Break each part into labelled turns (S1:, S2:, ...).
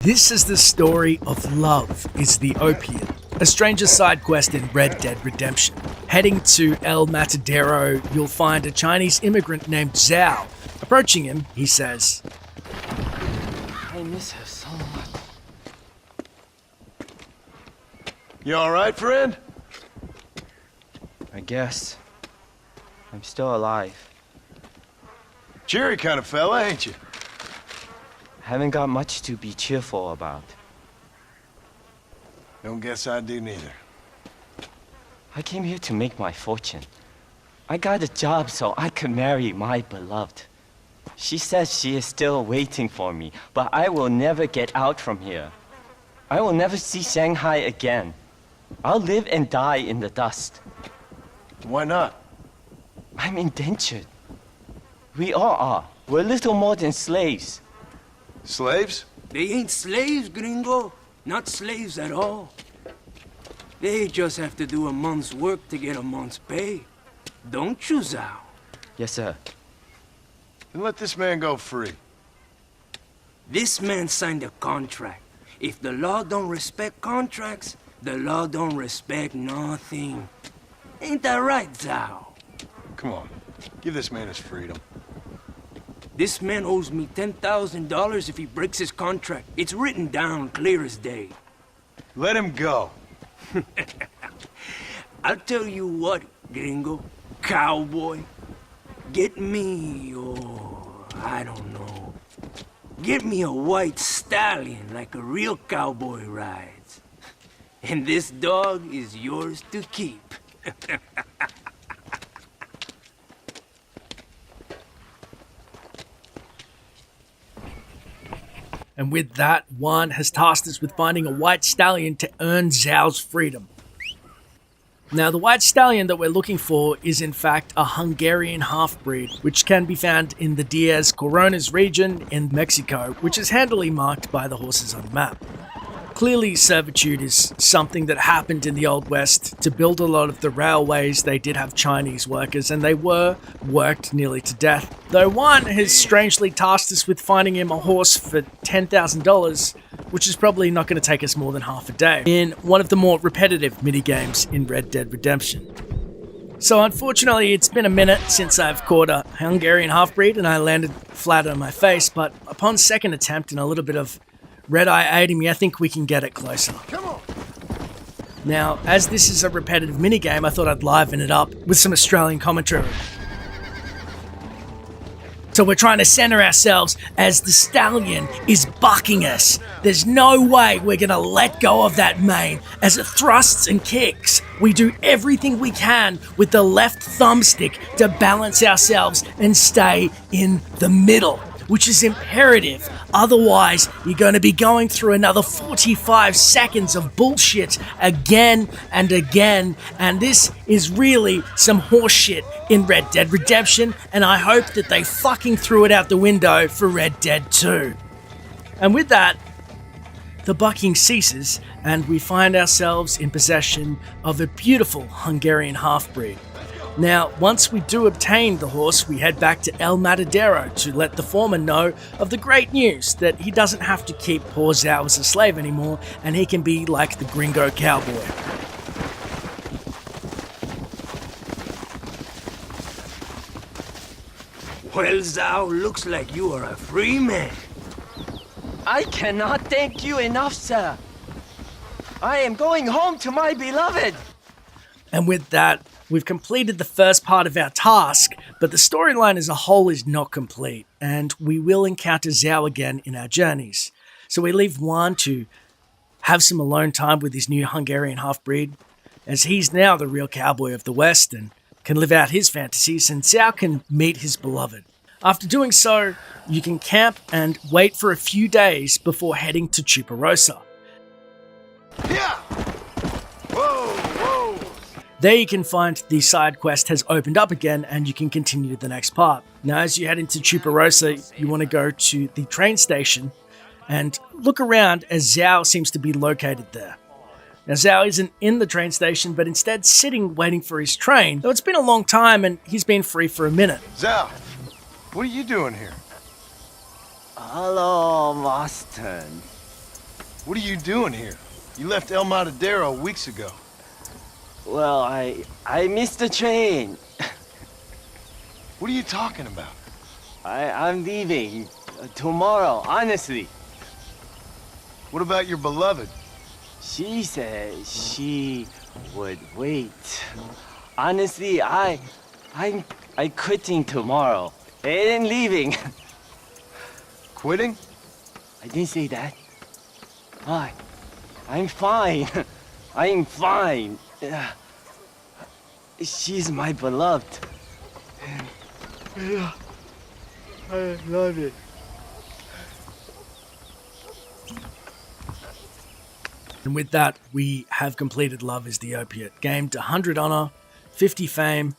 S1: This is the story of Love is the Opiate, a stranger side quest in Red Dead Redemption. Heading to El Matadero, you'll find a Chinese immigrant named Zhou. Approaching him, he says,
S2: I miss her so much.
S3: You alright, friend?
S2: I guess. I'm still alive.
S3: Cheery kind of fella, ain't you?
S2: Haven't got much to be cheerful about.
S3: Don't guess I do neither.
S2: I came here to make my fortune. I got a job so I could marry my beloved. She says she is still waiting for me, but I will never get out from here. I will never see Shanghai again. I'll live and die in the dust.
S3: Why not?
S2: I'm indentured. We all are. We're little more than slaves.
S3: Slaves?
S4: They ain't slaves, gringo. Not slaves at all. They just have to do a month's work to get a month's pay. Don't you, Zhou?
S2: Yes, sir.
S3: Then let this man go free.
S4: This man signed a contract. If the law don't respect contracts, the law don't respect nothing. Ain't that right, Zhou?
S3: Come on, give this man his freedom.
S4: This man owes me $10,000 if he breaks his contract. It's written down clear as day.
S3: Let him go.
S4: I'll tell you what, gringo, cowboy. Get me, I don't know. Get me a White Stallion like a real cowboy rides. And this dog is yours to keep.
S1: and with that, Juan has tasked us with finding a White Stallion to earn Zhao's freedom. Now, the White Stallion that we're looking for is in fact a Hungarian half-breed, which can be found in the Diaz Coronas region in Mexico, which is handily marked by the horses on the map. Clearly, servitude is something that happened in the Old West. To build a lot of the railways, they did have Chinese workers, and they were worked nearly to death. Though Juan has strangely tasked us with finding him a horse for $10,000, which is probably not going to take us more than half a day, in one of the more repetitive minigames in Red Dead Redemption. So unfortunately, it's been a minute since I've caught a Hungarian half-breed, and I landed flat on my face, but upon second attempt and a little bit of red-eye aiding me, I think we can get it closer.
S3: Come on.
S1: Now, as this is a repetitive minigame, I thought I'd liven it up with some Australian commentary. So we're trying to center ourselves as the stallion is bucking us. There's no way we're going to let go of that mane as it thrusts and kicks. We do everything we can with the left thumbstick to balance ourselves and stay in the middle, which is imperative. Otherwise, you're going to be going through another 45 seconds of bullshit again and again, and this is really some horseshit in Red Dead Redemption, and I hope that they fucking threw it out the window for Red Dead 2. And with that, the bucking ceases, and we find ourselves in possession of a beautiful Hungarian half-breed. Now, once we do obtain the horse, we head back to El Matadero to let the foreman know of the great news that he doesn't have to keep poor Zhou as a slave anymore, and he can be like the gringo cowboy.
S4: Well, Zhou, looks like you are a free man.
S2: I cannot thank you enough, sir. I am going home to my beloved.
S1: And with that, we've completed the first part of our task, but the storyline as a whole is not complete, and we will encounter Zhou again in our journeys. So we leave Juan to have some alone time with his new Hungarian half-breed, as he's now the real cowboy of the West and can live out his fantasies, and Zhou can meet his beloved. After doing so, you can camp and wait for a few days before heading to Chuparosa.
S3: Yeah! Whoa, whoa!
S1: There you can find the side quest has opened up again and you can continue to the next part. Now as you head into Chuparosa, you want to go to the train station and look around as Zhou seems to be located there. Now Zhou isn't in the train station but instead sitting waiting for his train, though it's been a long time and he's been free for a minute.
S3: Zhou, what are you doing here?
S2: Hello, Marston.
S3: What are you doing here? You left El Matadero weeks ago.
S2: Well, I missed the train.
S3: What are you talking about?
S2: I'm leaving tomorrow, honestly.
S3: What about your beloved?
S2: She said she would wait. Honestly, I'm quitting tomorrow. And leaving.
S3: Quitting?
S2: I didn't say that. I'm fine. I'm fine. She's my beloved. I love it.
S1: And with that, we have completed Love is the Opiate. Gained 100 honor, 50 fame,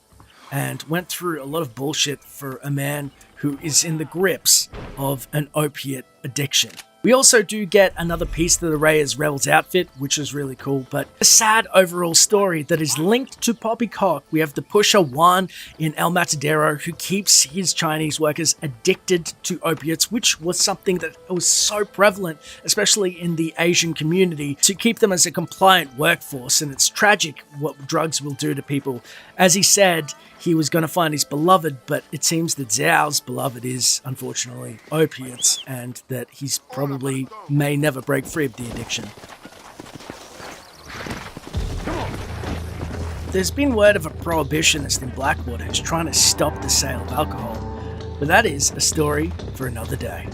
S1: and went through a lot of bullshit for a man who is in the grips of an opiate addiction. We also do get another piece to the Reyes Rebels outfit, which is really cool, but a sad overall story that is linked to Poppycock. We have the pusher Juan in El Matadero who keeps his Chinese workers addicted to opiates, which was something that was so prevalent, especially in the Asian community, to keep them as a compliant workforce. And it's tragic what drugs will do to people. As he said, he was going to find his beloved, but it seems that Zhao's beloved is, unfortunately, opiates, and that he's probably may never break free of the addiction. There's been word of a prohibitionist in Blackwater who's trying to stop the sale of alcohol, but that is a story for another day.